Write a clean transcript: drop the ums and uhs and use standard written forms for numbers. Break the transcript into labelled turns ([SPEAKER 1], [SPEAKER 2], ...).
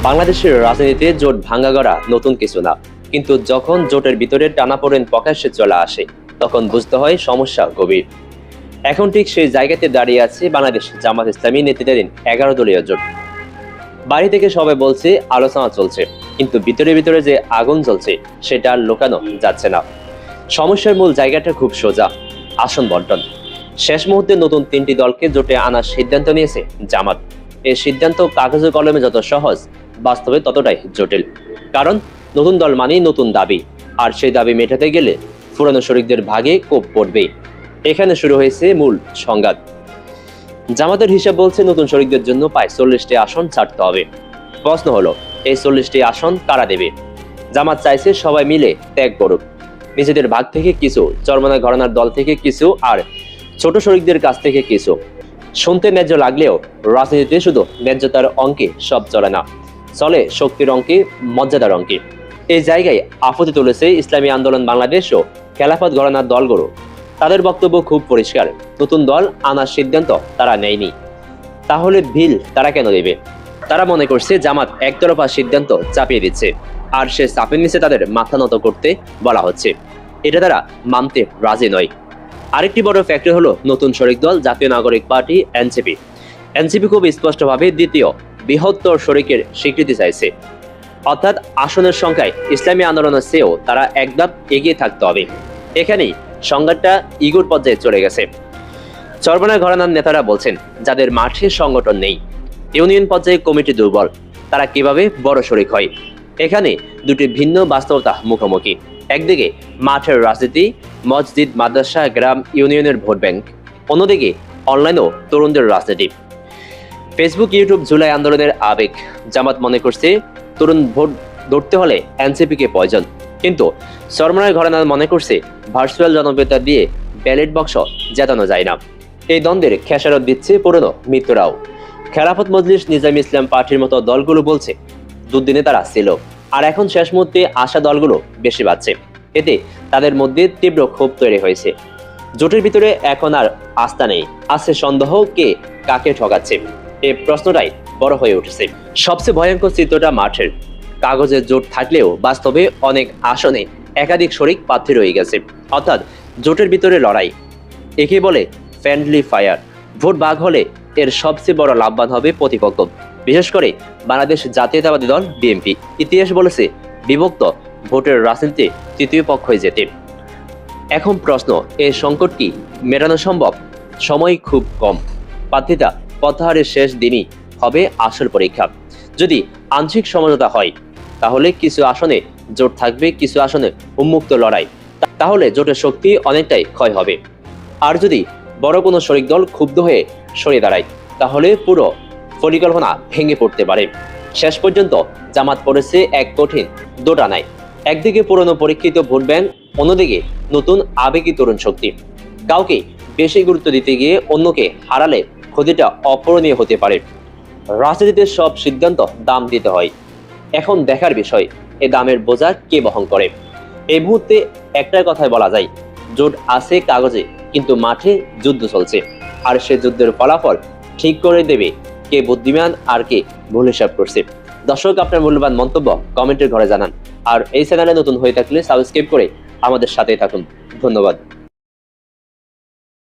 [SPEAKER 1] বাংলাদেশের রাজনীতিতে জোট ভাঙাগড়া নতুন কিছু না, কিন্তু যখন জোটের ভিতরে টানাপোড়েন প্রকাশ্যে চলে আসে তখন বুঝতে হয় সমস্যা গভীর। এখন ঠিক সেই জায়গাতে দাঁড়িয়ে আছে বাংলাদেশ জামাত ইসলামী নেতৃত্বাধীন 11 দলীয় জোট। বাড়ি থেকে সবাই বলছে আলোচনা চলছে, কিন্তু ভিতরে ভিতরে যে আগুন জ্বলছে সেটা আর লুকানো যাচ্ছে না। সমস্যার মূল জায়গাটা খুব সোজা, আসন বন্টন। শেষ মুহূর্তে নতুন 3টি দলকে জোটে আনার সিদ্ধান্ত নিয়েছে জামাত। এই সিদ্ধান্ত কাগজে কলমে যত সহজ, বাস্তবে ততটাই জটিল। কারণ নতুন দল মানেই নতুন দাবি, আর সেই দাবি মেটাতে গেলে পুরানো শরিকদের ভাগে কোপ পড়বেই। এখানে শুরু হয়েছে মূল সংঘাত। জামাতের হিসাব বলছে নতুন শরিকদের জন্য প্রায় 40টি আসন ছাড়তে হবে। প্রশ্ন হলো, এই 40টি আসন কারা দেবে? জামাত চাইছে সবাই মিলে ত্যাগ করুক, নিজেদের ভাগ থেকে কিছু, চরমনাই ঘরানার দল থেকে কিছু, আর ছোট শরিকদের কাছ থেকে কিছু। শুনতে ন্যায্য লাগলেও রাজনীতিতে শুধু ন্যায্যতার অঙ্কে সব চলে না, চলে শক্তির অঙ্কে, মর্যাদার অঙ্কে। এই জায়গায় আপত্তি তুলেছে ইসলামী আন্দোলন বাংলাদেশ ও খেলাফত ঘরানার দলগুলো। তাদের বক্তব্য খুব পরিষ্কার, নতুন দল আনার সিদ্ধান্ত তারা নেয়নি, তাহলে বিল তারা কেন দেবে? তারা মনে করছে জামাত একতরফা সিদ্ধান্ত চাপিয়ে দিচ্ছে, আর সে চাপের নিচে তাদের মাথা নত করতে বলা হচ্ছে। এটা তারা মানতে রাজি নয়। আরেকটি বড় ফ্যাক্টর হলো নতুন শরিক দল জাতীয় নাগরিক পার্টি এনসিপি। এনসিপি খুব স্পষ্টভাবে দ্বিতীয় বৃহত্তর শরিকের স্বীকৃতি চাইছে, অর্থাৎ আসনের সংখ্যায় ইসলামী আন্দোলনের চেয়েও তারা এক ধাপ এগিয়ে থাকতে হবে। এখানেই সংঘাতটা ইগোর পর্যায়ে চলে গেছে। চরমনাই ঘরানার নেতারা বলছেন, যাদের মাঠে সংগঠন নেই, ইউনিয়ন পর্যায়ে কমিটি দুর্বল, তারা কিভাবে বড় শরিক হয়? এখানে দুটি ভিন্ন বাস্তবতা মুখোমুখি। একদিকে মাঠের রাজনীতি, মসজিদ, মাদ্রাসা, গ্রাম, ইউনিয়নের ভোট ব্যাংক; অন্যদিকে অনলাইন ও তরুণদের রাজনীতি। ফেসবুক, ইউটিউব, জুলাই আন্দোলনের আবেগ। জামাত মনে করছে তরুণ ভোট ধরতে হলে এনসিপিকে প্রয়োজন, কিন্তু চরমনাই ঘরানা মনে করছে ভার্চুয়াল জনপ্রিয়তা দিয়ে ব্যালট বক্স জেতানো যায় না। এই দ্বন্দ্বের খেসারত দিচ্ছে পুরনো মিত্ররাও। খেলাফত মজলিস, নিজামী ইসলাম পার্টির মতো দলগুলো বলছে দুদিনে তারা ছিল, আর এখন শেষ মুহূর্তে আসা দলগুলো বেশি বাড়ছে। এতে তাদের মধ্যে তীব্র ক্ষোভ তৈরি হয়েছে। জোটের ভিতরে এখন আর আস্থা নেই, আছে সন্দেহ কে কাকে ঠকাচ্ছে। এই প্রশ্নটাই বড় হয়ে উঠেছে। সবচেয়ে ভয়ঙ্কর চিত্রটা মাঠের। কাগজে জোট থাকলেও বাস্তবে অনেক আসনে একাধিক শরিক প্রার্থী রয়ে গেছে, অর্থাৎ জোটের ভিতরে লড়াই। একে বলে ফ্রেন্ডলি ফায়ার। ভোট ভাগ হলে এর সবচেয়ে বড় লাভবান হবে প্রতিপক্ষ, বিশেষ করে বাংলাদেশ জাতীয়তাবাদী দল বিএনপি। ইতিহাস বলেছে বিভক্ত ভোটের রাজনীতিতে তৃতীয় পক্ষই জেতে। এখন প্রশ্ন, এই সংকট কি মেটানো সম্ভব? সময় খুব কম। প্রার্থিতা প্রত্যাহারের শেষ দিনই হবে আসল পরীক্ষা। যদি আংশিক সমঝোতা হয় তাহলে কিছু আসনে জোট থাকবে, কিছু আসনে উন্মুক্ত লড়াই। তাহলে জোটের শক্তি অনেকটাই ক্ষয় হবে। আর যদি বড় কোনো শরিক দল ক্ষুব্ধ হয়ে সরে দাঁড়ায় তাহলে পুরো পরিকল্পনা ভেঙে পড়তে পারে। শেষ পর্যন্ত জামাত পড়েছে এক কঠিন দোটানায়। একদিকে পুরনো পরীক্ষিত ভোট ব্যাংক, অন্যদিকে নতুন আবেগী তরুণ শক্তি। কাউকে বেশি গুরুত্ব দিতে গিয়ে অন্যকে হারালে ক্ষতিটা অপূরণীয় হতে পারে। রাজনীতিতে সব সিদ্ধান্ত দাম দিতে হয়। এখন দেখার বিষয়, এ দামের বোঝা কে বহন করে। এই মুহূর্তে একটা কথাই বলা যায়, জোট আছে কাগজে, কিন্তু মাঠে যুদ্ধ চলছে, আর সে যুদ্ধের ফলাফল ঠিক করে দেবে কে বুদ্ধিমান আর কে ভুল হিসাব করছে। দর্শক, আপনার মূল্যবান মন্তব্য কমেন্টের ঘরে জানান, আর এই চ্যানেলে নতুন হয়ে থাকলে সাবস্ক্রাইব করে আমাদের সাথেই থাকুন। ধন্যবাদ।